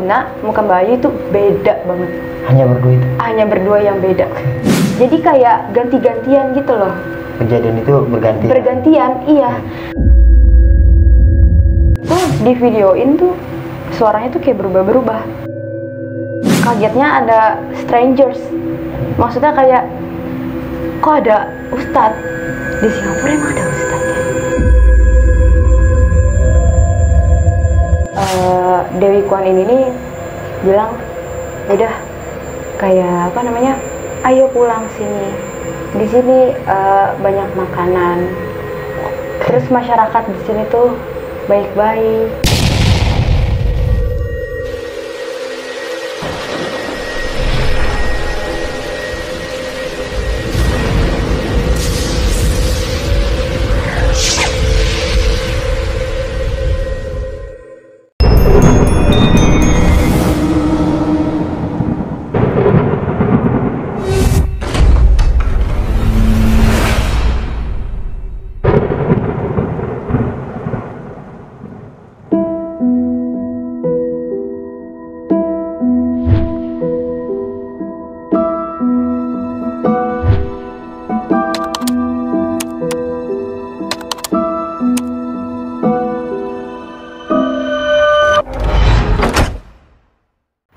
Dina, muka Mbak Ayu itu beda banget. Hanya berdua itu? Hanya berdua yang beda. Jadi kayak ganti-gantian gitu loh. Kejadian itu bergantian? Bergantian, iya. Tuh di videoin tuh suaranya tuh kayak berubah-berubah. Kagetnya ada strangers. Maksudnya kayak, kok ada ustadz? Di Singapura emang ada ustadznya? Dewi Kwan ini bilang, udah kayak apa namanya, ayo pulang sini. Di sini banyak makanan. Terus masyarakat di sini tuh baik-baik.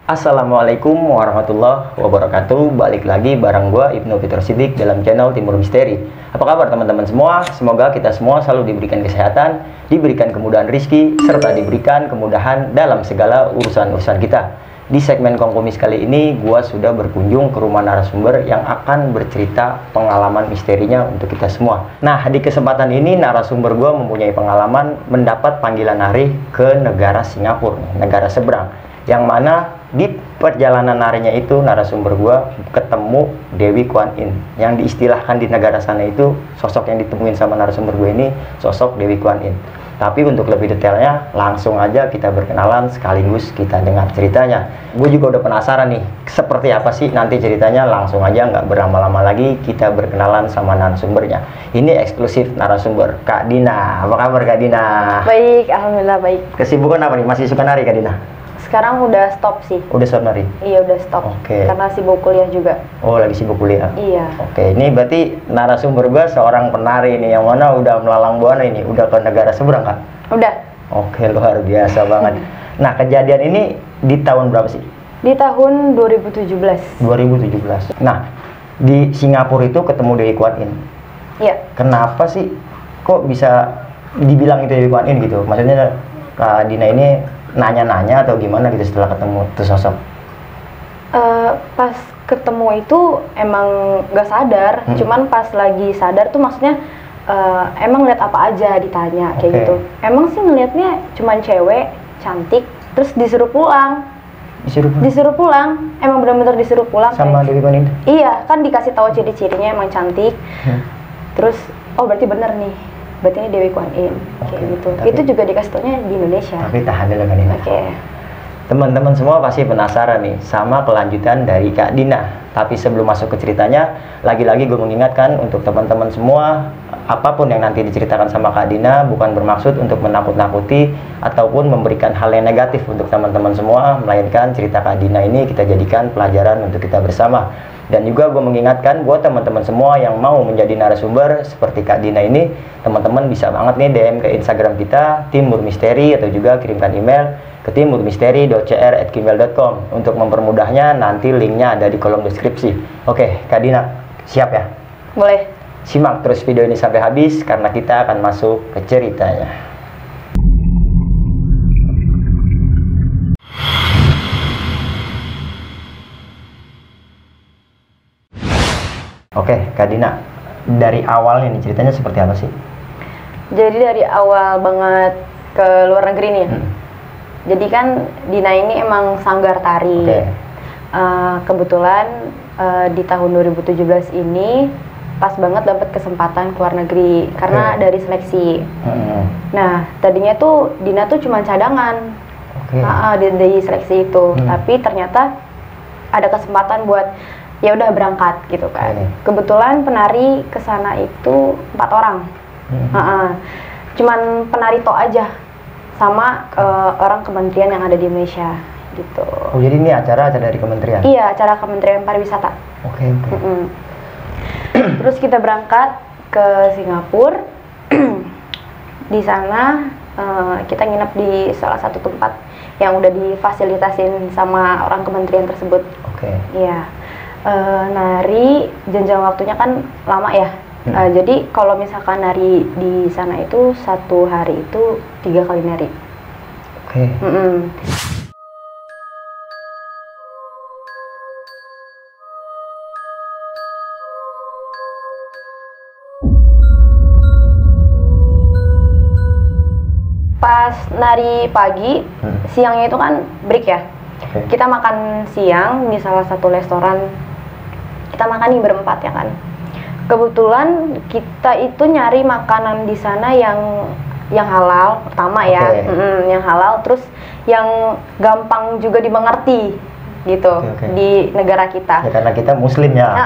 Assalamualaikum warahmatullahi wabarakatuh. Balik lagi bareng gua Ibnu Fitro Siddiq dalam channel Timur Misteri. Apa kabar teman-teman semua? Semoga kita semua selalu diberikan kesehatan, diberikan kemudahan rizki, serta diberikan kemudahan dalam segala urusan-urusan kita. Di segmen Kongkomis kali ini, gua sudah berkunjung ke rumah narasumber yang akan bercerita pengalaman misterinya untuk kita semua. Nah, di kesempatan ini narasumber gua mempunyai pengalaman mendapat panggilan hari ke negara Singapura, negara seberang. Yang mana di perjalanan harinya itu narasumber gua ketemu Dewi Kwan In, yang diistilahkan di negara sana itu sosok yang ditemuin sama narasumber gue ini sosok Dewi Kwan In. Tapi untuk lebih detailnya langsung aja kita berkenalan sekaligus kita dengar ceritanya. Gue juga udah penasaran nih seperti apa sih nanti ceritanya. Langsung aja nggak berlama-lama lagi kita berkenalan sama narasumbernya. Ini eksklusif narasumber Kak Dina. Apa kabar Kak Dina? Baik, alhamdulillah baik. Kesibukan apa nih? Masih suka nari Kak Dina? Sekarang udah stop sih. Udah stop nari? Iya udah stop. Oke. Karena sibuk kuliah juga. Oh lagi sibuk kuliah? Iya. Oke, ini berarti narasumber gue seorang penari nih, yang mana udah melalang buana ini, udah ke negara seberang kan? Udah. Oke, luar biasa banget. Nah, kejadian ini di tahun berapa sih? Di tahun 2017. 2017. Nah, di Singapura itu ketemu Dewi Kwan In. Iya. Kenapa sih kok bisa dibilang itu Dewi Kwan In gitu? Maksudnya Kak Dina ini nanya-nanya atau gimana gitu setelah ketemu tuh sosok? Pas ketemu itu emang gak sadar, cuman pas lagi sadar tuh maksudnya emang lihat apa aja ditanya kayak gitu. Emang sih ngelihatnya cuman cewek cantik, terus disuruh pulang. Disuruh pulang, emang benar-benar disuruh pulang. Sama Dewi Kwan In? Iya, kan dikasih tahu ciri-cirinya emang cantik. Terus oh berarti bener nih, berarti ini Dewi Kwan In kayak gitu. Tapi, itu juga dikasih taunya di Indonesia. Tapi tahan dulu Kak Dina. Oke. Teman-teman semua pasti penasaran nih sama kelanjutan dari Kak Dina. Tapi sebelum masuk ke ceritanya, lagi-lagi gue mengingatkan untuk teman-teman semua, apapun yang nanti diceritakan sama Kak Dina bukan bermaksud untuk menakut-nakuti ataupun memberikan hal yang negatif untuk teman-teman semua, melainkan cerita Kak Dina ini kita jadikan pelajaran untuk kita bersama. Dan juga gue mengingatkan buat teman-teman semua yang mau menjadi narasumber seperti Kak Dina ini, teman-teman bisa banget nih DM ke Instagram kita Timur Misteri, atau juga kirimkan email ke timurmisteri.cr@gmail.com. Untuk mempermudahnya nanti linknya ada di kolom deskripsi. Oke Kak Dina, siap ya? Boleh. Simak terus video ini sampai habis karena kita akan masuk ke ceritanya. Oke, Kak Dina, dari awalnya nih ceritanya seperti apa sih? Jadi dari awal banget ke luar negeri nih. Jadi kan Dina ini emang sanggar tari. Kebetulan di tahun 2017 ini pas banget dapat kesempatan ke luar negeri karena dari seleksi. Nah, tadinya tuh Dina tuh cuma cadangan. Dari seleksi itu, tapi ternyata ada kesempatan buat ya udah berangkat gitu kan. Kebetulan penari kesana itu 4 orang. Cuman penari tok aja sama orang kementerian yang ada di Indonesia gitu. Oh, jadi ini acara dari kementerian? Iya, acara Kementerian Pariwisata. Oke. Terus kita berangkat ke Singapura. Di sana kita nginep di salah satu tempat yang udah difasilitasin sama orang kementerian tersebut. Oke. Iya. Nari jenjang waktunya kan lama ya. Jadi kalau misalkan nari di sana itu 1 hari itu 3 kali nari. Oke. Pas nari pagi, siangnya itu kan break ya. Kita makan siang di salah satu restoran. Kita makan nih berempat ya kan. Kebetulan kita itu nyari makanan di sana yang halal pertama ya, yang halal, terus yang gampang juga dimengerti gitu di negara kita. Ya karena kita Muslim ya.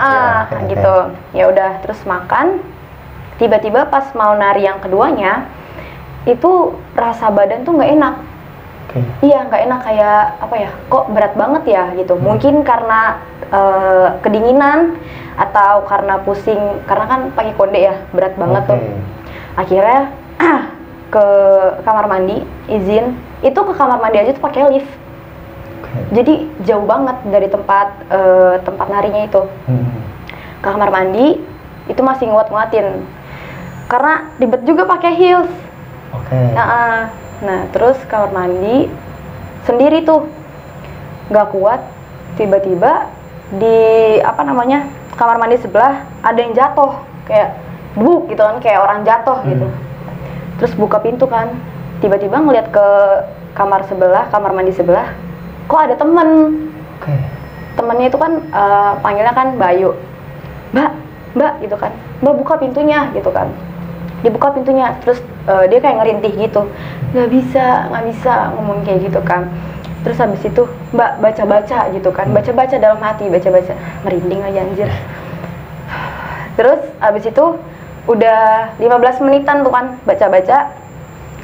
Gitu. Ya udah terus makan. Tiba-tiba pas mau nari yang keduanya itu rasa badan tuh nggak enak. Iya, nggak enak, kayak apa ya, kok berat banget ya gitu. Mungkin karena kedinginan atau karena pusing, karena kan pakai konde ya, berat banget tuh. Akhirnya ke kamar mandi, izin itu ke kamar mandi aja tuh pakai lift. Jadi jauh banget dari tempat narinya itu. Ke kamar mandi itu masih nguat-nguatin karena ribet juga pakai heels. Nah terus kamar mandi sendiri tuh nggak kuat, tiba-tiba di kamar mandi sebelah ada yang jatuh, kayak buk gitu kan, kayak orang jatuh gitu. Terus buka pintu kan, tiba-tiba ngeliat ke kamar mandi sebelah, kok ada temen. Temennya itu kan panggilnya kan Bayu, mbak gitu kan, mbak buka pintunya gitu kan. Dibuka pintunya, terus dia kayak ngerintih gitu, nggak bisa ngomong kayak gitu kan. Terus habis itu mbak baca-baca gitu kan, baca-baca dalam hati, baca-baca, merinding aja anjir. Terus habis itu udah 15 menitan tuh kan baca-baca,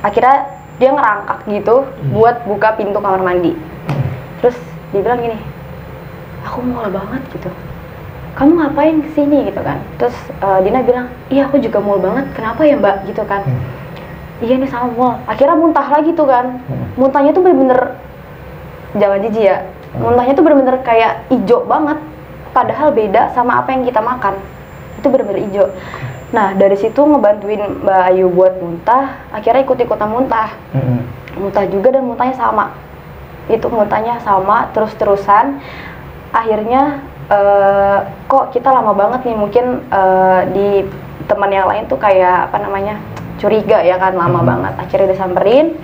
akhirnya dia ngerangkak gitu buat buka pintu kamar mandi. Terus dia bilang gini, aku mual banget gitu, kamu ngapain kesini gitu kan. Terus Dina bilang, iya aku juga mual banget, kenapa ya mbak gitu kan. Iya nih sama mual. Akhirnya muntah lagi tuh kan. Muntahnya tuh bener-bener, jangan jijik ya, muntahnya tuh bener-bener kayak ijo banget, padahal beda sama apa yang kita makan. Itu bener-bener ijo. Nah dari situ ngebantuin Mbak Ayu buat muntah, akhirnya ikut-ikutan muntah. Muntah juga dan muntahnya sama. Itu muntahnya sama terus-terusan. Akhirnya kok kita lama banget nih, mungkin di teman yang lain tuh kayak curiga ya kan, lama banget. Akhirnya disamperin,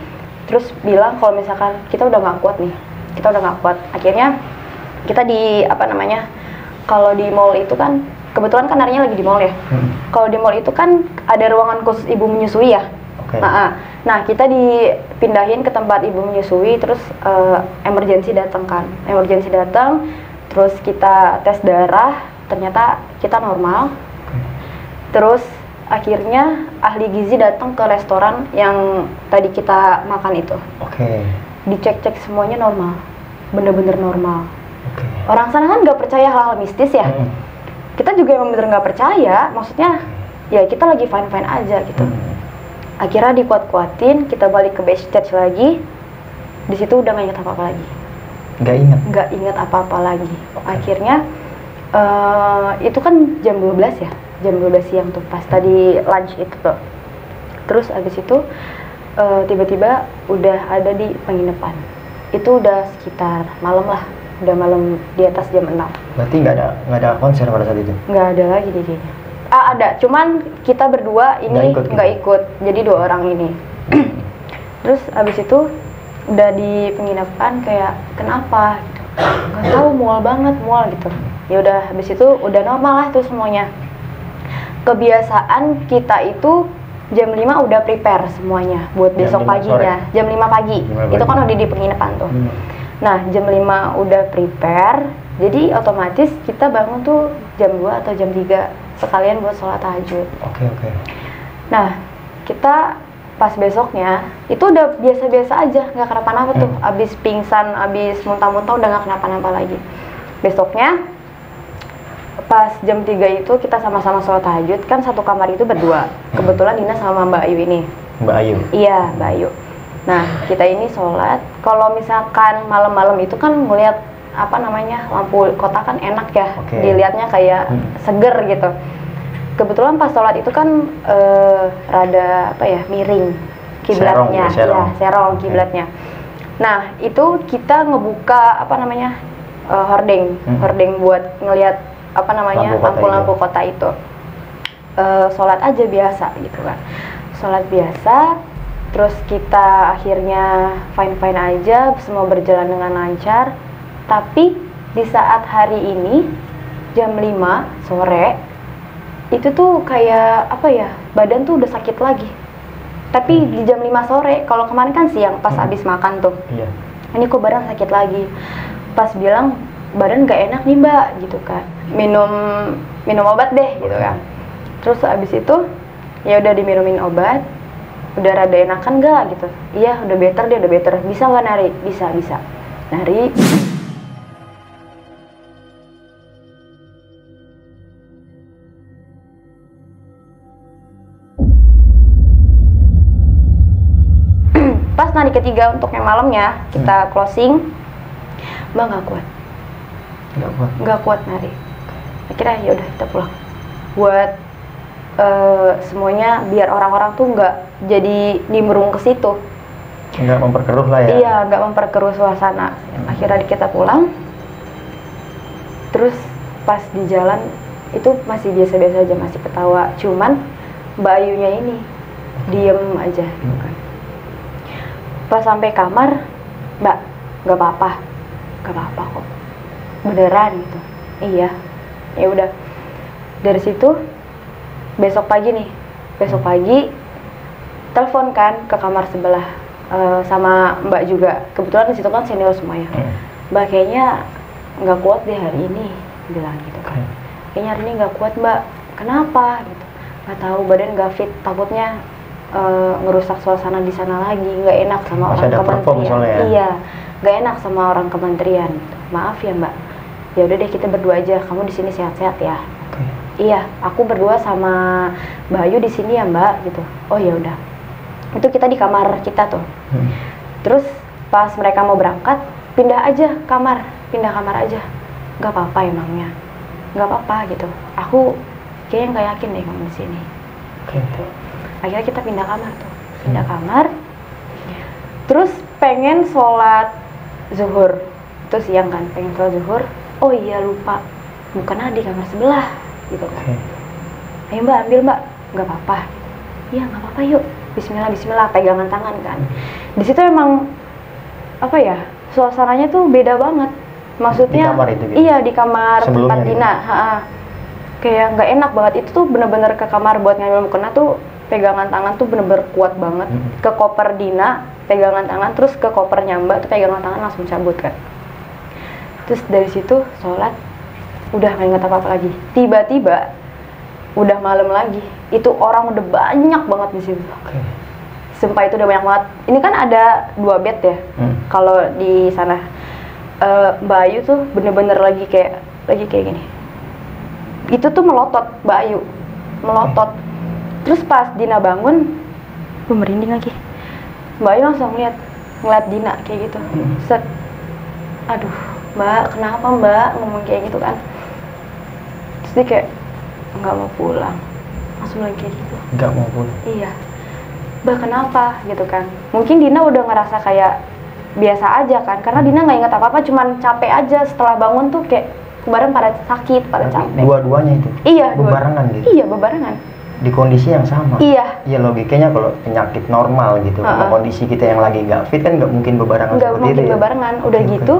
terus bilang kalau misalkan kita udah nggak kuat nih, akhirnya kita kalau di mall itu kan kebetulan kan narinya lagi di mall ya. Kalau di mall itu kan ada ruangan khusus ibu menyusui ya. Nah kita dipindahin ke tempat ibu menyusui, terus emergency datang, terus kita tes darah, ternyata kita normal. Terus akhirnya ahli gizi datang ke restoran yang tadi kita makan itu. Dicek-cek semuanya normal, bener-bener normal. Orang sana kan nggak percaya hal-hal mistis ya. Kita juga emang bener nggak percaya, maksudnya ya kita lagi fine-fine aja gitu. Akhirnya dikuat-kuatin, kita balik ke backstage lagi. Di situ udah nggak inget apa-apa lagi. Nggak inget apa-apa lagi. Akhirnya itu kan jam 12 ya, jam 12 siang tuh pas tadi lunch itu tuh. Terus abis itu tiba-tiba udah ada di penginapan. Itu udah sekitar malam lah, udah malam di atas jam 6. Berarti nggak ada konser pada saat itu? Nggak ada lagi deh kayaknya. Ada, cuman kita berdua ini nggak ikut, jadi 2 orang ini. Terus abis itu udah di penginapan, kayak kenapa gitu, nggak tahu, mual banget gitu. Ya udah habis itu udah normal lah tuh semuanya. Kebiasaan kita itu jam 5 udah prepare semuanya buat besok paginya. Jam 5 pagi. Itu kan udah di penginapan tuh. Nah jam 5 udah prepare, jadi otomatis kita bangun tuh jam 2 atau jam 3 sekalian buat sholat tahajud. Oke. Nah kita pas besoknya itu udah biasa-biasa aja, nggak kenapa-napa tuh. Abis pingsan, abis muntah-muntah udah nggak kenapa-napa lagi. Besoknya pas jam 3 itu kita sama-sama sholat tahajud, kan satu kamar itu berdua. Kebetulan Dina sama Mbak Ayu ini. Mbak Ayu? Iya, Mbak Ayu. Nah, kita ini sholat, kalau misalkan malam-malam itu kan ngeliat apa namanya, lampu kota kan enak ya, dilihatnya kayak seger gitu. Kebetulan pas sholat itu kan rada apa ya, miring kiblatnya, serong kiblatnya. Nah, itu kita ngebuka apa namanya, hordeng buat ngelihat apa namanya, lampu-lampu kota itu. Sholat aja biasa gitu kan, sholat biasa. Terus kita akhirnya fine-fine aja, semua berjalan dengan lancar. Tapi di saat hari ini jam 5 sore itu tuh kayak apa ya, badan tuh udah sakit lagi. Tapi di jam 5 sore, kalau kemarin kan siang pas habis makan tuh. Iya. Ini kok badan sakit lagi. Pas bilang badan gak enak nih Mbak gitu kan. Minum obat deh gitu kan. Terus habis itu ya udah diminumin obat. Udah rada enakan gak gitu? Iya udah better deh, udah better. Bisa nggak nari? Bisa nari. Pas nari ketiga untuk yang malamnya kita closing, Mbak nggak kuat nari. Akhirnya ya udah kita pulang. Buat semuanya biar orang-orang tuh nggak jadi nimbrung ke situ, nggak memperkeruh lah ya. Iya, nggak memperkeruh suasana. Akhirnya kita pulang. Terus pas di jalan itu masih biasa-biasa aja, masih ketawa. Cuman Mbak Ayunya ini diem aja gitu kan. Pas sampai kamar, Mbak nggak apa-apa kok, beneran gitu. Iya, ya udah. Dari situ besok pagi telepon kan ke kamar sebelah sama Mbak juga. Kebetulan di situ kan senior semuanya. Mbak kayaknya nggak kuat deh hari ini, bilang gitu kan. Kayaknya hari ini nggak kuat Mbak. Kenapa? Gitu. Nggak tahu, badan nggak fit. Takutnya ngerusak suasana di sana lagi. Nggak enak sama orang kementerian. Ya? Iya, nggak enak sama orang kementerian. Gitu. Maaf ya Mbak. Ya udah deh kita berdua aja. Kamu di sini sehat-sehat ya. Iya, aku berdua sama Mbak Ayu di sini ya Mbak gitu. Oh ya udah. Itu kita di kamar kita tuh. Terus pas mereka mau berangkat, pindah kamar aja. Nggak apa-apa emangnya. Nggak apa-apa gitu. Aku kayaknya nggak yakin deh kamu di sini. Gitu. Akhirnya kita pindah kamar tuh. Pindah kamar. Terus pengen sholat zuhur. Itu siang kan, pengen sholat zuhur. Oh iya lupa. Bukan di kamar sebelah. Gitu kan. Ayo Mbak, ambil Mbak. Nggak apa-apa. Iya nggak apa-apa yuk. Bismillah, pegangan tangan kan. Di situ emang apa ya, suasananya tuh beda banget. Maksudnya, di kamar itu, gitu? Iya di kamar tempat Dina. Kayak nggak enak banget. Itu tuh bener-bener ke kamar buat ngambil mukena tuh pegangan tangan tuh bener-bener kuat banget. Ke koper Dina pegangan tangan, terus ke kopernya Mbak tuh pegangan tangan langsung cabut kan. Terus dari situ sholat. Udah nggak inget apa-apa lagi. Tiba-tiba udah malam lagi. Itu orang udah banyak banget di situ. Sumpah itu udah banyak banget. Ini kan ada 2 bed ya. Kalau di sana Mbak Ayu tuh bener-bener lagi kayak gini. Itu tuh melotot Mbak Ayu. Melotot. Terus pas Dina bangun, merinding lagi. Mbak Ayu langsung ngeliat Dina kayak gitu. Set. Aduh, Mbak, kenapa Mbak ngomong kayak gitu kan? Terus dia kayak nggak mau pulang, langsung bilang kayak gitu. Nggak mau pulang? Iya. Mbak kenapa gitu kan? Mungkin Dina udah ngerasa kayak biasa aja kan, karena Dina nggak ingat apa-apa, cuman capek aja. Setelah bangun tuh kayak badan pada sakit, pada capek. Dua-duanya itu? Iya. Bebarengan gitu? Iya, bebarengan. Di kondisi yang sama? Iya. Ya logikanya kalau penyakit normal gitu, kondisi kita yang lagi nggak fit kan nggak mungkin bebarengan seperti itu. Nggak mungkin bebarengan. Udah gitu,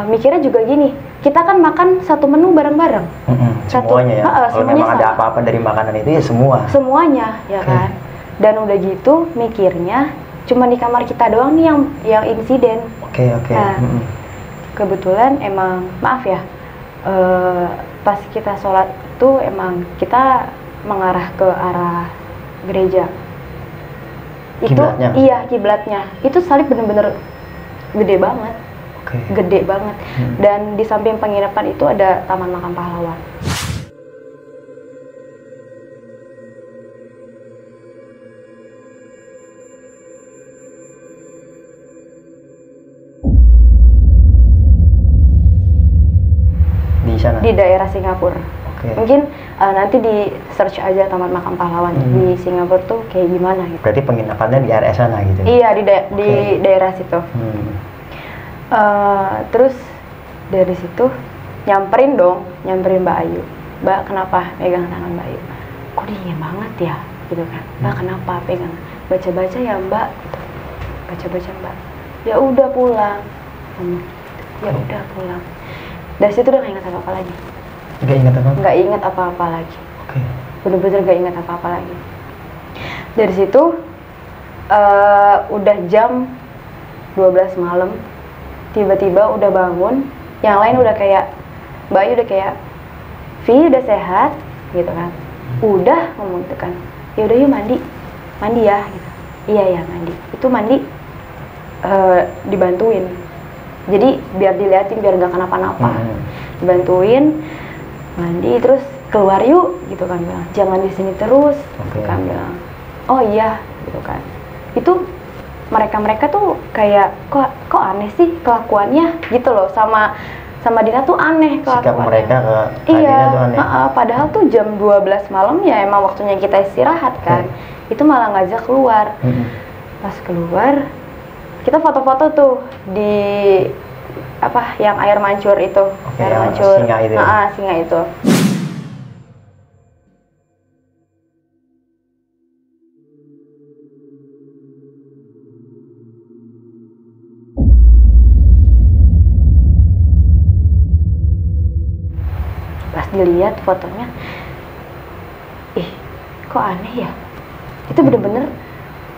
mikirnya juga gini, kita kan makan satu menu bareng-bareng. Semuanya ya? Kalau memang ada apa-apa dari makanan itu ya semuanya ya kan. Dan udah gitu mikirnya cuma di kamar kita doang nih yang insiden. Nah, kebetulan emang maaf ya, pas kita sholat tuh emang kita mengarah ke arah gereja. Kiblatnya? Iya, kiblatnya. Itu salib bener-bener gede banget. Gede banget. Dan di samping penginapan itu ada Taman Makam Pahlawan. Di sana? Di daerah Singapura. Mungkin nanti di search aja Taman Makam Pahlawan di Singapura tuh kayak gimana gitu. Berarti penginapannya di area sana gitu? Iya, di daerah situ. Terus dari situ nyamperin Mbak Ayu. Mbak, kenapa pegang tangan Mbak Ayu? Kok dingin banget ya, gitu kan? Mbak, kenapa pegang? Baca-baca ya Mbak, gitu. Baca-baca Mbak. Ya udah pulang. Ya udah pulang. Dari situ udah gak ingat apa-apa lagi. Gak ingat apa-apa? Gak ingat apa-apa lagi. Bener-bener gak ingat apa-apa lagi. Dari situ udah jam 12 malam, tiba-tiba udah bangun. Yang lain udah kayak, Mbak Ayu udah kayak, Vi udah sehat, gitu kan. Udah, ngomong gitu kan. Ya udah yuk mandi ya, gitu. Iya mandi. Itu mandi dibantuin. Jadi biar diliatin, biar gak kenapa-napa. Dibantuin, mandi, terus keluar yuk, gitu kan bilang. Jangan di sini terus, kan bilang. Oh iya, gitu kan. Itu mereka tuh kayak kok aneh sih kelakuannya, gitu loh. Sama Dina tuh aneh kelakuannya. Sikap mereka ke Dina tuh aneh. Padahal tuh jam 12 malam ya emang waktunya kita istirahat kan. Itu malah ngajak keluar. Pas keluar, kita foto-foto tuh di yang air mancur itu. Air mancur. Singa itu. Singa itu. Pas dilihat fotonya, kok aneh ya? Itu bener-bener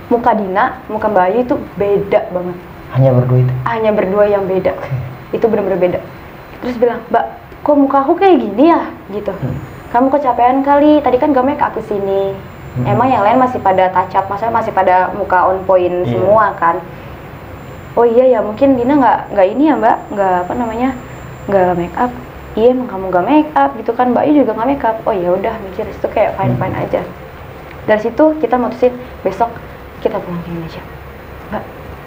muka Dina, muka Mbak Ayu itu beda banget. Hanya berdua itu? Hanya berdua yang beda. Itu bener-bener beda. Terus bilang, Mbak, kok muka aku kayak gini ya? Gitu. Kamu kecapean kali, tadi kan gak make up kesini. Emang yang lain masih pada touch up, maksudnya masih pada muka on point semua kan. Oh iya ya, mungkin Dina nggak ini ya Mbak, nggak make up. Iya emang kamu gak make up gitu kan, Mbak Ayu juga gak make up. Oh ya udah, mikir itu kayak fine aja. Dari situ kita mutusin besok kita pulang ke Indonesia. Mbak,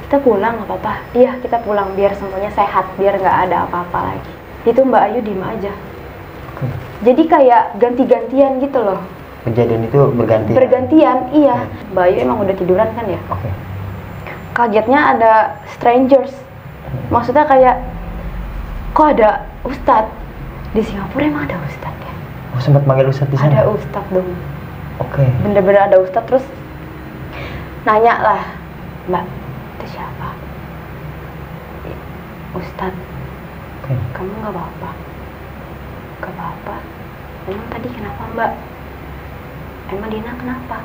kita pulang nggak apa-apa. Iya kita pulang biar semuanya sehat, biar nggak ada apa-apa lagi. Itu Mbak Ayu diem aja. Jadi kayak ganti-gantian gitu loh. Kejadian itu bergantian? Bergantian, iya. Mbak Ayu emang udah tiduran kan ya. Kagetnya ada strangers. Maksudnya kayak kok ada ustadz. Di Singapura emang ada ustadz ya? Oh, sempat manggil ustadz di sana? Ada ustadz dong. Bener-bener ada ustadz, terus nanya lah, Mbak, itu siapa? Ustadz. Kamu nggak apa-apa? Nggak apa-apa. Emang tadi kenapa Mbak? Emang Dina kenapa?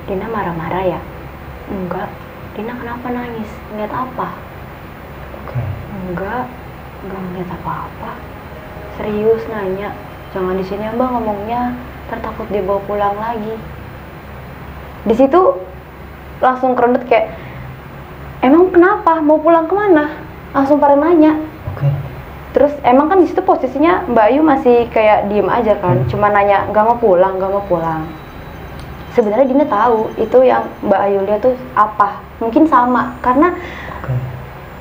Dina marah-marah ya? Enggak. Dina kenapa nangis? Ngeliat apa? Enggak ngeliat apa-apa. Serius nanya, jangan di sini Mbak ngomongnya, takut dibawa pulang lagi. Di situ langsung kerendet kayak, emang kenapa? Mau pulang kemana? Langsung pada nanya. Terus emang kan di situ posisinya Mbak Ayu masih kayak diem aja kan, cuma nanya nggak mau pulang. Sebenarnya Dina tahu itu yang Mbak Ayu lihat tuh apa, mungkin sama karena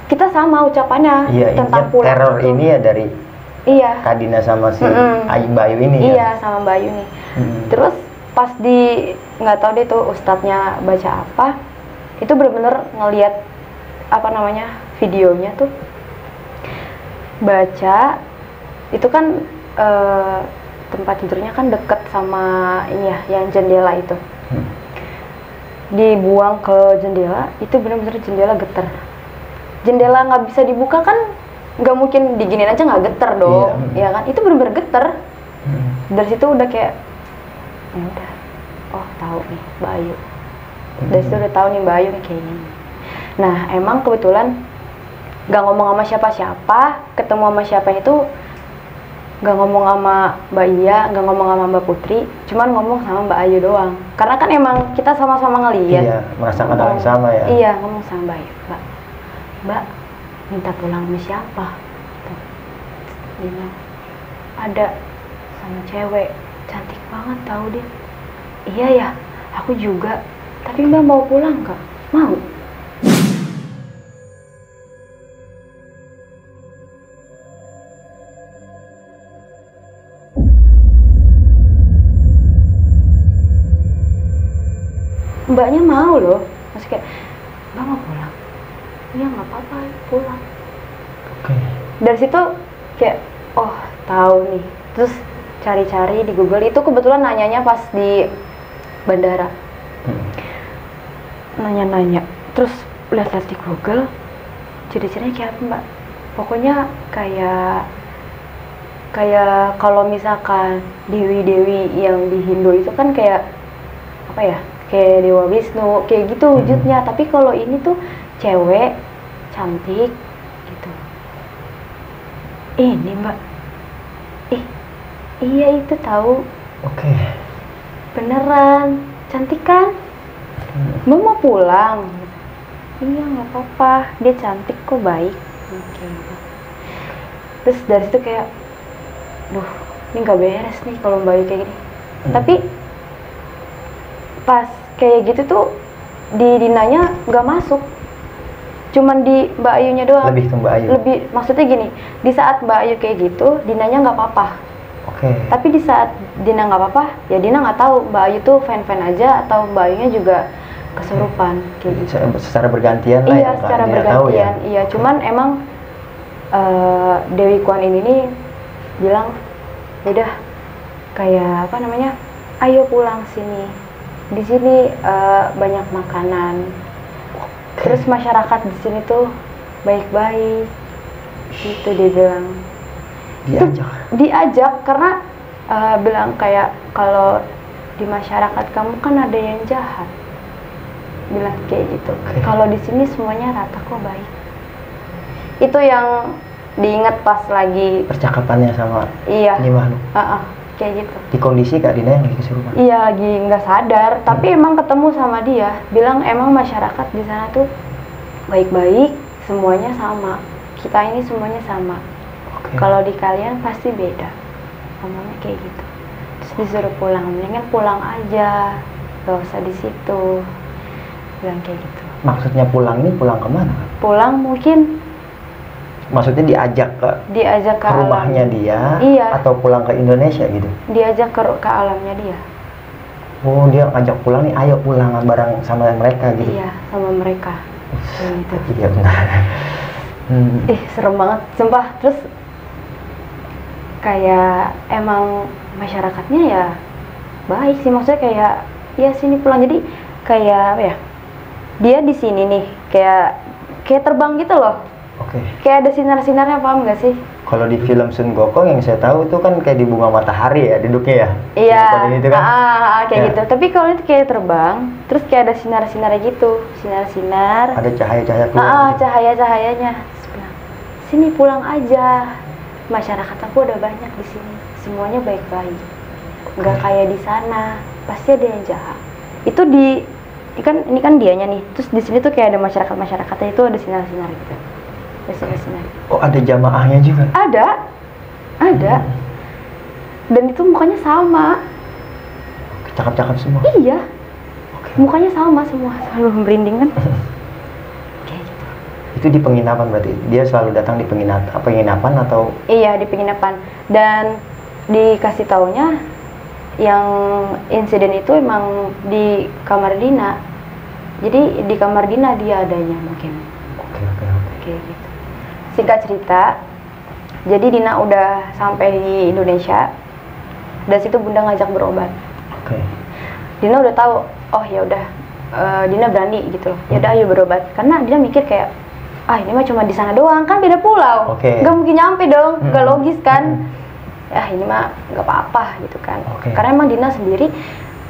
kita sama ucapannya tentang pulang. Teror itu. Ini ya dari Kak Dina sama si Mbak Ayu ini. Iya, sama Mbak Ayu nih. Terus pas nggak tahu deh tuh ustadznya baca apa, itu bener-bener ngelihat videonya tuh, baca itu kan tempat tidurnya kan deket sama ini ya, yang jendela itu. Dibuang ke jendela, itu bener-bener jendela getar. Jendela nggak bisa dibuka kan, nggak mungkin diginin aja nggak getar dong, ya kan? Itu bener-bener getar. Dari situ udah kayak, ya udah, oh tahu nih Mbak Ayu. Dari situ udah tahu nih Mbak Ayu nih kayak gini. Nah emang kebetulan nggak ngomong sama siapa-siapa, ketemu sama siapa itu nggak ngomong sama Mbak Iya, nggak ngomong sama Mbak Putri, cuman ngomong sama Mbak Ayu doang. Karena kan emang kita sama-sama ngeliat. Iya, merasakan hal yang sama ya. Iya, ngomong sama Mbak Ayu, Mbak minta pulang sama siapa? Dina, ada sama cewek, cantik banget tahu dia. Iya ya, aku juga. Tapi Mbak mau pulang nggak? Mau. Mbaknya mau loh, masih kayak, Mbak mau pulang? Iya nggak apa-apa, pulang. Oke. Dari situ kayak, oh tahu nih. Terus cari-cari di Google, itu kebetulan nanyanya pas di bandara. Nanya-nanya, terus lihat-lihat di Google, ciri-cirinya kayak apa Mbak? Pokoknya kayak kalau misalkan dewi-dewi yang di Hindu itu kan kayak apa ya? Kayak Dewa Wisnu, kayak gitu wujudnya. Tapi kalau ini tuh cewek, cantik, gitu. Ini Mbak, iya itu tahu. Oke. Beneran, cantik kan? Mbak mau pulang? Iya nggak apa-apa, dia cantik kok, baik. Oke. Terus dari situ kayak, duh, ini nggak beres nih kalau Mbak Ayu kayak gini. Tapi pas kayak gitu tuh di Dinanya nggak masuk, cuman di Mbak Ayunya doang. Lebih ke Mbak Ayu. Lebih, maksudnya gini, di saat Mbak Ayu kayak gitu, Dinanya nggak apa-apa. Oke. Tapi di saat Dina nggak apa-apa, ya Dina nggak tahu Mbak Ayu tuh fan-fan aja atau Mbak Ayunya juga kesurupan kayak gitu. Secara bergantian lah. Iya, secara bergantian. Tahu ya? Iya, cuman emang Dewi Kwan ini nih bilang, udah kayak apa namanya, ayo pulang sini. Di sini banyak makanan. Terus masyarakat di sini tuh baik-baik. Gitu dia bilang. Diajak karena bilang kayak kalau di masyarakat kamu kan ada yang jahat. Bilang kayak gitu. Kalau di sini semuanya rata kok, baik. Itu yang diingat pas lagi percakapannya sama ini makhluk. Kayak gitu. Di kondisi Kak Dina yang lagi kesurupan. Iya, lagi nggak sadar, tapi emang ketemu sama dia, bilang emang masyarakat di sana tuh baik-baik, semuanya sama. Kita ini semuanya sama. Kalau di kalian pasti beda. Ngomongnya kayak gitu. Terus disuruh pulang, mendingan pulang aja, gak usah di situ. Bilang kayak gitu. Maksudnya pulang ini pulang kemana? Pulang mungkin. Maksudnya diajak ke rumahnya dia, iya. Atau pulang ke Indonesia gitu? Diajak ke alamnya dia. Oh, dia ngajak pulang nih, ayo pulang bareng sama mereka gitu? Iya, sama mereka. Gitu. Iya benar. Serem banget, sumpah. Terus kayak emang masyarakatnya ya baik sih, maksudnya kayak ya sini pulang, jadi kayak apa ya, dia di sini nih kayak terbang gitu loh. Kayak ada sinar-sinarnya, paham gak sih? Kalau di film Sun Gokong yang saya tahu itu kan kayak di bunga matahari ya duduknya ya. Iya. Itu kan? Kayak gitu. Tapi kalau itu kayak terbang, terus kayak ada sinar-sinarnya gitu, sinar-sinar. Ada cahaya-cahaya keluar. Gitu. Cahaya-cahayanya. Terus bilang, sini pulang aja. Masyarakat aku udah banyak di sini, semuanya baik-baik. Nggak kayak di sana, pasti ada yang jahat. Itu ini kan dianya nih. Terus di sini tuh kayak ada masyarakatnya itu ada sinar-sinar gitu. Oh, ada jamaahnya juga? Ada. Dan itu mukanya sama. Cakep-cakep semua? Iya. Mukanya sama semua, selalu merinding kan. Kayak gitu. Itu di penginapan berarti? Dia selalu datang di penginapan atau? Iya, di penginapan. Dan dikasih taunya yang insiden itu emang di kamar Dina. Jadi di kamar Dina dia adanya mungkin. Oke. Kayak gitu. Singkat cerita, jadi Dina udah sampai di Indonesia. Dan situ Bunda ngajak berobat. Dina udah tahu, oh ya udah, Dina berani gitu. Ya udah ayo berobat. Karena Dina mikir kayak, ini mah cuma di sana doang, kan beda pulau. Nggak mungkin nyampe dong, nggak logis kan. Ini mah nggak apa-apa gitu kan. Karena emang Dina sendiri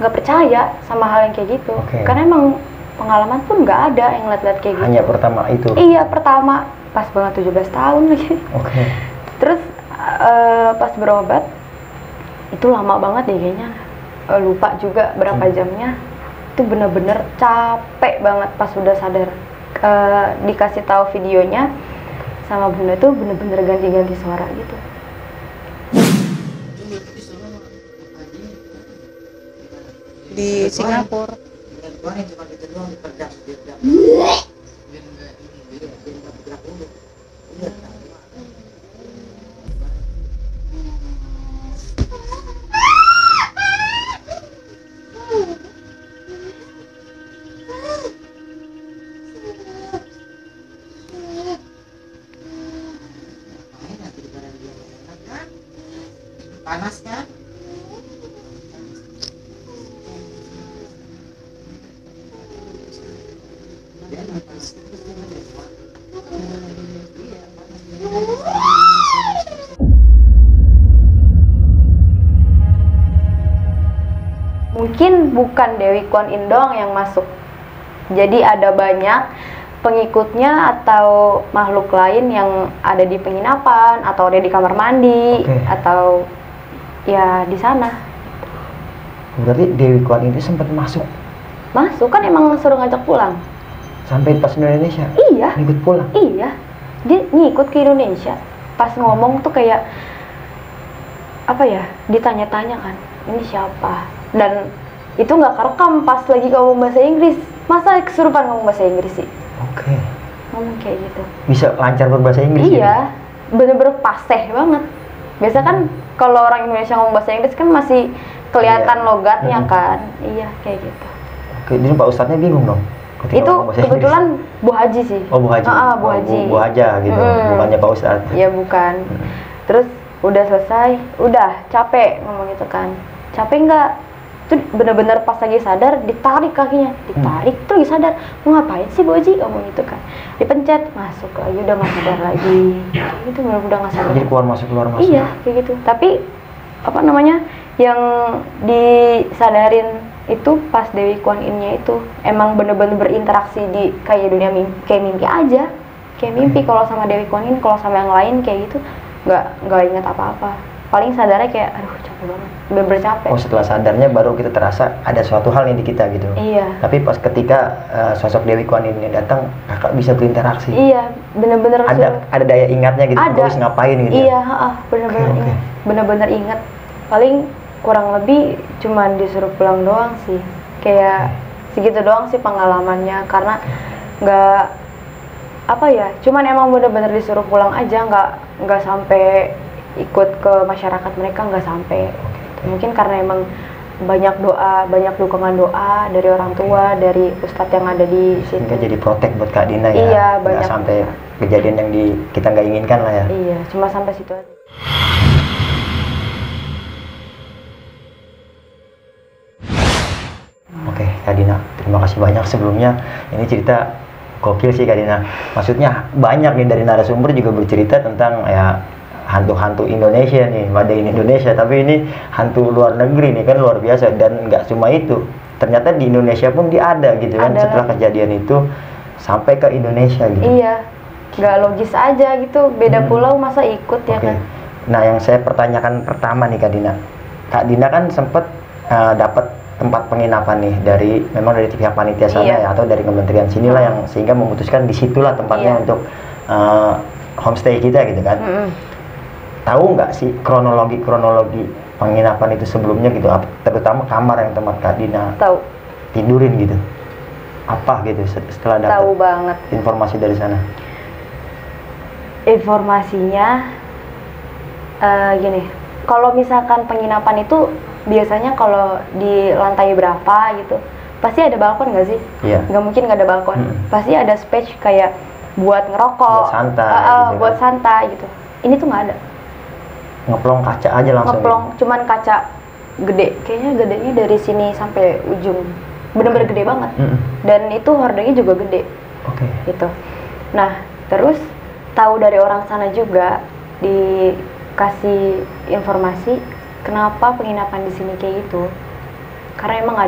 nggak percaya sama hal yang kayak gitu. Karena emang pengalaman pun nggak ada yang lihat-lihat kayak gitu. Hanya pertama itu? Iya, pertama. Pas banget 17 tahun lagi. Terus pas berobat itu lama banget deh kayaknya, lupa juga berapa jamnya. Itu bener-bener capek banget pas udah sadar. Dikasih tahu videonya sama bunda tuh bener-bener ganti-ganti suara gitu. Di Singapura. Panas kan? Mungkin bukan Dewi Kwan Yin doang yang masuk. Jadi ada banyak pengikutnya atau makhluk lain yang ada di penginapan atau ada di kamar mandi atau ya di sana. Berarti Dewi Kwan Yin itu sempat masuk? Masuk kan, emang suruh ngajak pulang. Sampai pas di Indonesia? Iya. Ngikut pulang? Iya. Dia ngikut ke Indonesia. Pas ngomong tuh kayak apa ya? Ditanya-tanya kan, ini siapa? Dan itu nggak kerekam pas lagi ngomong bahasa Inggris. Masa kesurupan ngomong bahasa Inggris sih? Oke. Ngomong kayak gitu. Bisa lancar berbahasa Inggris? Iya. Gitu? Bener-bener fasih banget. Biasa kan kalau orang Indonesia ngomong bahasa Inggris kan masih kelihatan logatnya kan. Iya, kayak gitu. Oke, jadi Pak Ustadznya bingung dong? Itu kebetulan Bu Haji sih. Oh, Bu Haji. Bu Haji. Bu Haja gitu, bukannya Pak Ustadz. Iya, bukan. Terus udah selesai, udah capek ngomong itu kan. Capek nggak? Itu bener-bener pas lagi sadar ditarik kakinya, ditarik tuh lagi sadar. Mau ngapain sih Bu Haji? Ngomong itu kan. Dipencet, masuk lagi, udah nggak sadar lagi. Itu bener-bener udah nggak sadar. Jadi keluar masuk keluar masuk. Iya, kayak gitu. Tapi apa namanya? Yang disadarin itu pas Dewi Kwan Yin-nya itu emang bener-bener berinteraksi di kayak dunia mimpi, kayak mimpi aja, kayak mimpi. Kalau sama Dewi Kwan Yin, kalau sama yang lain kayak gitu nggak ingat apa-apa. Paling sadarnya kayak aduh capek banget, bener-bener capek. Oh, setelah sadarnya baru kita terasa ada suatu hal yang di kita gitu. Iya. Tapi pas ketika sosok Dewi Kwan Yin datang, kakak bisa berinteraksi. Iya, bener-bener ada daya ingatnya gitu. Ada. Harus ngapain gitu. Iya, bener-bener ingat. Bener-bener ingat. Paling kurang lebih cuman disuruh pulang doang sih, kayak segitu doang sih pengalamannya. Karena nggak apa ya, cuman emang bener-bener disuruh pulang aja, nggak sampai ikut ke masyarakat mereka, nggak sampai. Mungkin karena emang banyak doa, banyak dukungan doa dari orang tua, dari ustadz yang ada di situ. Sehingga jadi protek buat Kak Dina ya. Iya, banyak. Nggak sampai kejadian yang kita nggak inginkan lah ya. Iya, cuma sampai situ aja. Oke, Kak Dina, terima kasih banyak sebelumnya. Ini cerita gokil sih Kak Dina. Maksudnya banyak nih dari narasumber juga bercerita tentang ya hantu-hantu Indonesia nih, made in Indonesia. Tapi ini hantu luar negeri nih kan, luar biasa. Dan nggak cuma itu, ternyata di Indonesia pun dia ada gitu kan. Setelah kejadian itu sampai ke Indonesia gitu. Iya, nggak logis aja gitu. Beda pulau masa ikut ya kan. Nah, yang saya pertanyakan pertama nih Kak Dina. Kak Dina kan sempet dapat tempat penginapan nih memang dari pihak panitia sana ya, atau dari kementerian sinilah yang sehingga memutuskan disitulah tempatnya untuk homestay kita gitu kan. Tahu nggak sih kronologi penginapan itu sebelumnya gitu, terutama kamar yang tempat Kak Dina tidurin gitu, apa gitu setelah dapat banget informasi dari sana? Informasinya gini, kalau misalkan penginapan itu biasanya kalau di lantai berapa gitu pasti ada balkon nggak sih? Iya. Nggak mungkin nggak ada balkon. Pasti ada space kayak buat ngerokok, buat santai, gitu buat santai gitu. Ini tuh nggak ada. Ngeplong kaca aja langsung. Ngeplong, cuman kaca gede. Kayaknya gedenya dari sini sampai ujung. Bener-bener gede banget. Dan itu hordengnya juga gede. Gitu. Nah, terus tahu dari orang sana juga dikasih informasi kenapa penginapan di sini kayak gitu. Karena emang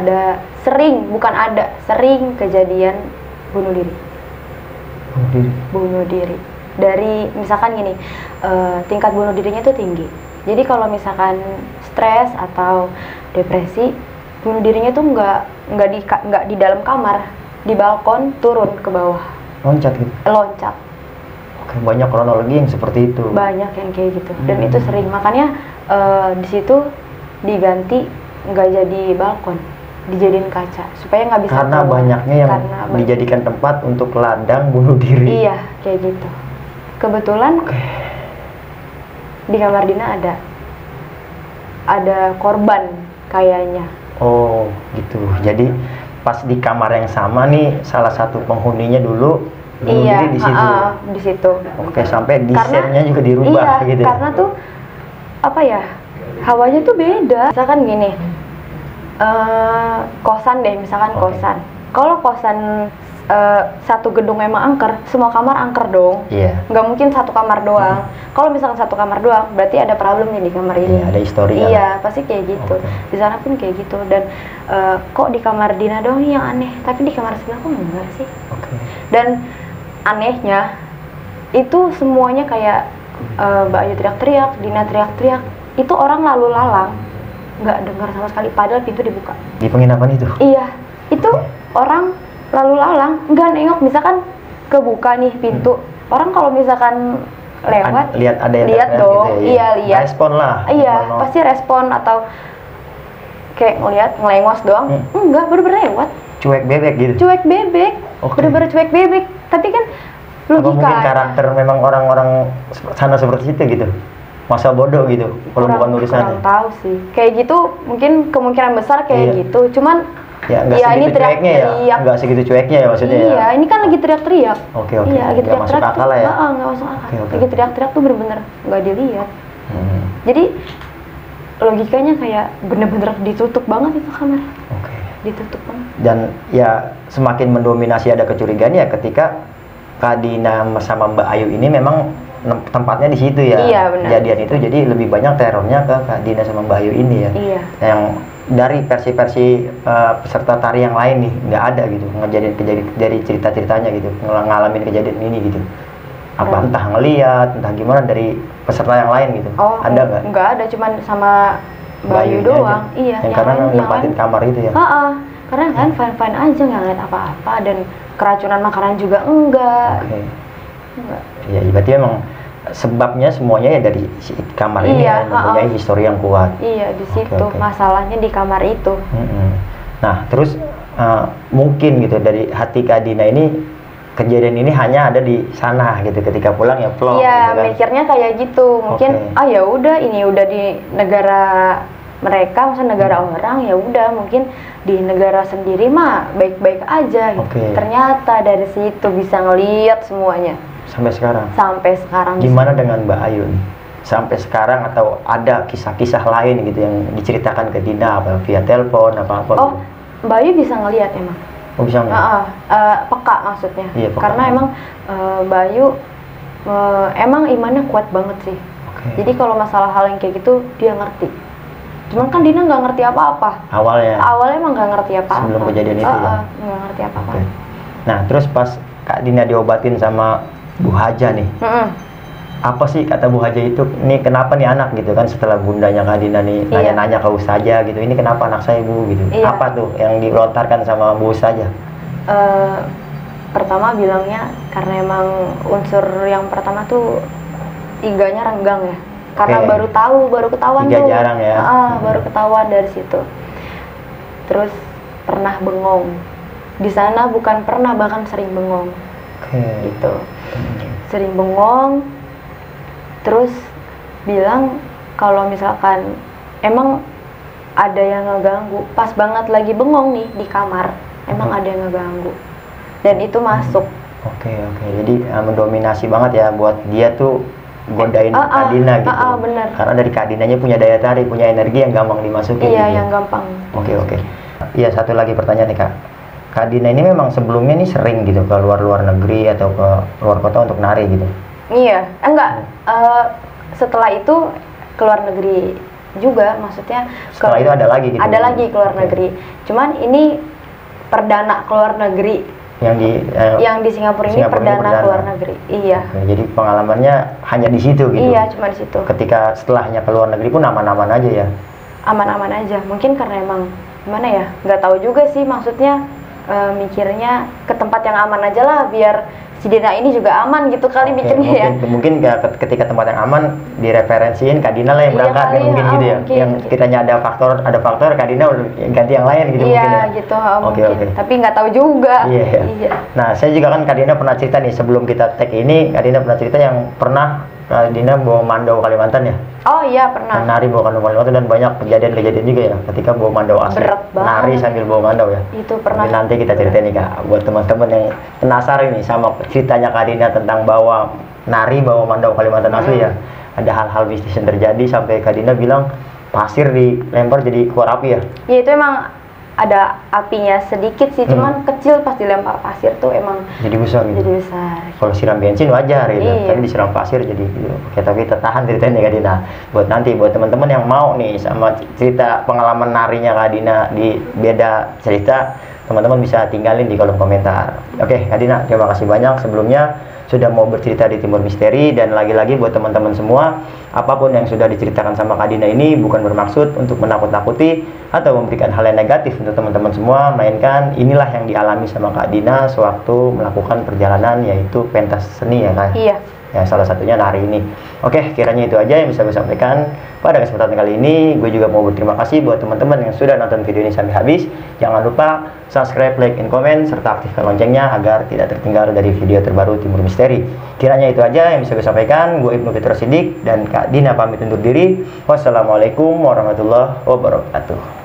sering kejadian bunuh diri. Bunuh diri. dari misalkan gini, tingkat bunuh dirinya tuh tinggi. Jadi kalau misalkan stres atau depresi, bunuh dirinya tuh nggak di dalam kamar, di balkon turun ke bawah. Loncat gitu. Loncat. Oke, banyak kronologi yang seperti itu. Banyak yang kayak gitu. Dan itu sering, makanya di situ diganti nggak jadi balkon, dijadiin kaca supaya nggak bisa karena keluar. Banyaknya yang dijadikan tempat untuk ladang bunuh diri. Iya, kayak gitu. Kebetulan di kamar Dina ada korban kayaknya. Oh gitu. Jadi pas di kamar yang sama nih, salah satu penghuninya dulu bunuh diri di situ. Di situ. Oke, sampai desainnya juga dirubah gitu. Iya, karena tuh apa ya, hawanya tuh beda. Misalkan gini, kosan deh, misalkan kosan. Kalau kosan satu gedung emang angker, semua kamar angker dong. Iya. Nggak mungkin satu kamar doang. Kalau misalkan satu kamar doang, berarti ada problem nih di kamar ini. Iya, ada histori. Iya, pasti kayak gitu. Di sana pun kayak gitu. Dan kok di kamar Dina doang yang aneh, tapi di kamar sebelah kok enggak sih? Dan anehnya itu semuanya kayak Mbak Ayu teriak-teriak, Dina teriak-teriak, itu orang lalu lalang, nggak dengar sama sekali, padahal pintu dibuka. Di penginapan itu? Iya, itu orang lalu lalang, nggak nengok, misalkan kebuka nih pintu, orang kalau misalkan lewat, lihat ada yang lihat dong, gitu ya, iya lihat, respon lah, iya pasti respon, atau kayak ngelihat ngelengos doang, enggak, bener-bener lewat, cuek bebek gitu, cuek bebek, bener-bener cuek bebek, tapi kan logika. Apa mungkin karakter memang orang-orang sana seperti itu gitu, masa bodoh gitu, kalau bukan urusannya. Kurang tahu sih, kayak gitu mungkin kemungkinan besar kayak gitu, cuman ya nggak ya, segitu cueknya ya, nggak segitu cueknya ya maksudnya. Iya, ini kan lagi teriak-teriak. Oke. Iya, lagi nggak masuk akal lah ya. Nggak masuk akal. Lagi teriak-teriak tuh bener-bener nggak dilihat. Jadi logikanya kayak bener-bener ditutup banget itu kamar. Ditutup banget. Dan ya semakin mendominasi ada kecurigaan ya ketika Kak Dina sama Mbak Ayu ini memang tempatnya di situ ya. Iya, benar. Kejadian itu jadi lebih banyak terornya ke Kak Dina sama Mbak Ayu ini ya. Iya. Yang dari versi-versi peserta tari yang lain nih nggak ada gitu kejadian dari cerita-ceritanya gitu ngalamin kejadian ini gitu. Apa entah ngeliat, entah gimana dari peserta yang lain gitu. Ada nggak? Nggak ada, cuman sama Mbak Ayu doang. Iya. Yang karena nempatin kamar itu ya. Karena kan fine-fine aja, nggak ngeliat apa-apa, dan keracunan makanan juga enggak. Enggak. Ya berarti memang sebabnya semuanya ya dari kamar ini ya, mempunyai histori yang kuat. Iya, di situ masalahnya di kamar itu. Nah terus mungkin gitu dari hati Kak Dina ini kejadian ini hanya ada di sana gitu, ketika pulang ya plong. Iya, gitu kan? mikirnya kayak gitu. Mungkin ya udah, ini udah di negara mereka, maksudnya negara orang, ya udah mungkin di negara sendiri mah baik-baik aja gitu. Ternyata dari situ bisa ngelihat semuanya. Sampai sekarang? Sampai sekarang. Gimana dengan Mbak Ayu nih? Sampai sekarang atau ada kisah-kisah lain gitu yang diceritakan ke Dina apa via telepon apa-apa? Oh, Mbak Ayu bisa ngelihat emang. Oh, bisa ngelihat? Peka maksudnya. Iya, peka. Karena emang Mbak Ayu emang imannya kuat banget sih. Jadi kalau masalah hal yang kayak gitu dia ngerti. Cuman kan Dina nggak ngerti apa-apa. Awalnya emang nggak ngerti apa-apa. Sebelum kejadian itu ya? Nggak ngerti apa-apa. Nah terus pas Kak Dina diobatin sama Bu Haja nih, apa sih kata Bu Haja itu, nih kenapa nih anak gitu kan, setelah bundanya Kak Dina nih nanya-nanya ke Ustazah gitu, ini kenapa anak saya Bu gitu, apa tuh yang dilontarkan sama Bu Ustazah? Pertama bilangnya karena emang unsur yang pertama tuh iganya renggang ya, karena baru ketahuan tuh. Jarang ya. Baru ketahuan dari situ. Terus pernah bengong. Di sana bukan pernah, bahkan sering bengong. Gitu. Sering bengong. Terus bilang kalau misalkan emang ada yang ngeganggu, pas banget lagi bengong nih di kamar, emang ada yang ngeganggu. Dan itu masuk. Jadi mendominasi banget ya buat dia tuh godain Kak Dina gitu. Bener. Karena dari Kak Dinanya punya daya tarik, punya energi yang gampang dimasukin. Iya, gitu. yang gampang. Iya, satu lagi pertanyaan nih Kak. Kak Dina ini memang sebelumnya nih sering gitu ke luar negeri atau ke luar kota untuk nari gitu? Iya, enggak. Setelah itu ke luar negeri juga, maksudnya. Setelah itu ada lagi gitu? Ada lagi ke luar negeri. Cuman ini perdana ke luar negeri Yang di Singapura ini perdana keluar negeri. Iya. Oke, jadi pengalamannya hanya di situ gitu. Iya, cuma di situ. Ketika setelahnya ke luar negeri pun aman-aman aja ya. Aman-aman aja. Mungkin karena emang gimana ya? Nggak tahu juga sih, maksudnya mikirnya ke tempat yang aman aja lah, biar si Dina ini juga aman gitu kali mikirnya ya. Mungkin ketika tempat yang aman direferensiin Kak Dina lah yang berangkat kan, mungkin gitu ya. Mungkin. Yang kitanya ada faktor Kak Dina udah ganti yang lain gitu mungkin ya. Iya gitu mungkin. Tapi nggak tahu juga. Iya. Nah, saya juga kan Kak Dina pernah cerita nih sebelum kita tag ini, Kak Dina pernah cerita yang pernah Kak Dina bawa mandau Kalimantan ya. Oh iya pernah. Nari bawa Kalimantan dan banyak kejadian-kejadian juga ya ketika bawa mandau asli. Nari sambil bawa mandau ya. Itu pernah. Nanti kita ceritain nih Kak, buat teman-teman yang penasaran nih sama ceritanya Kak Dina tentang bawa nari, bawa mandau Kalimantan asli ya. Ada hal-hal mistis yang terjadi sampai Kak Dina bilang pasir dilempar jadi keluar api ya. Ya itu emang ada apinya sedikit sih, cuman kecil, pas dilempar pasir tuh emang jadi besar gitu. Jadi besar. Kalau siram bensin wajar gitu, tapi disiram pasir jadi gitu. Oke, tapi kita tahan ceritanya Kak Dina. Buat nanti buat teman-teman yang mau nih sama cerita pengalaman narinya Kak Dina di beda cerita, teman-teman bisa tinggalin di kolom komentar. Oke, Kak Dina, terima kasih banyak sebelumnya sudah mau bercerita di Timur Misteri. Dan lagi-lagi buat teman-teman semua, apapun yang sudah diceritakan sama Kak Dina ini bukan bermaksud untuk menakut-nakuti atau memberikan hal yang negatif untuk teman-teman semua, melainkan inilah yang dialami sama Kak Dina sewaktu melakukan perjalanan, yaitu pentas seni ya Kak. Iya. Ya, salah satunya nari ini. Oke, kiranya itu aja yang bisa gue sampaikan pada kesempatan kali ini. Gue juga mau berterima kasih buat teman-teman yang sudah nonton video ini sampai habis. Jangan lupa subscribe, like, and comment, serta aktifkan loncengnya agar tidak tertinggal dari video terbaru Timur Misteri. Kiranya itu aja yang bisa gue sampaikan. Gue Ibnu Fitrosidik dan Kak Dina pamit undur diri. Wassalamualaikum warahmatullahi wabarakatuh.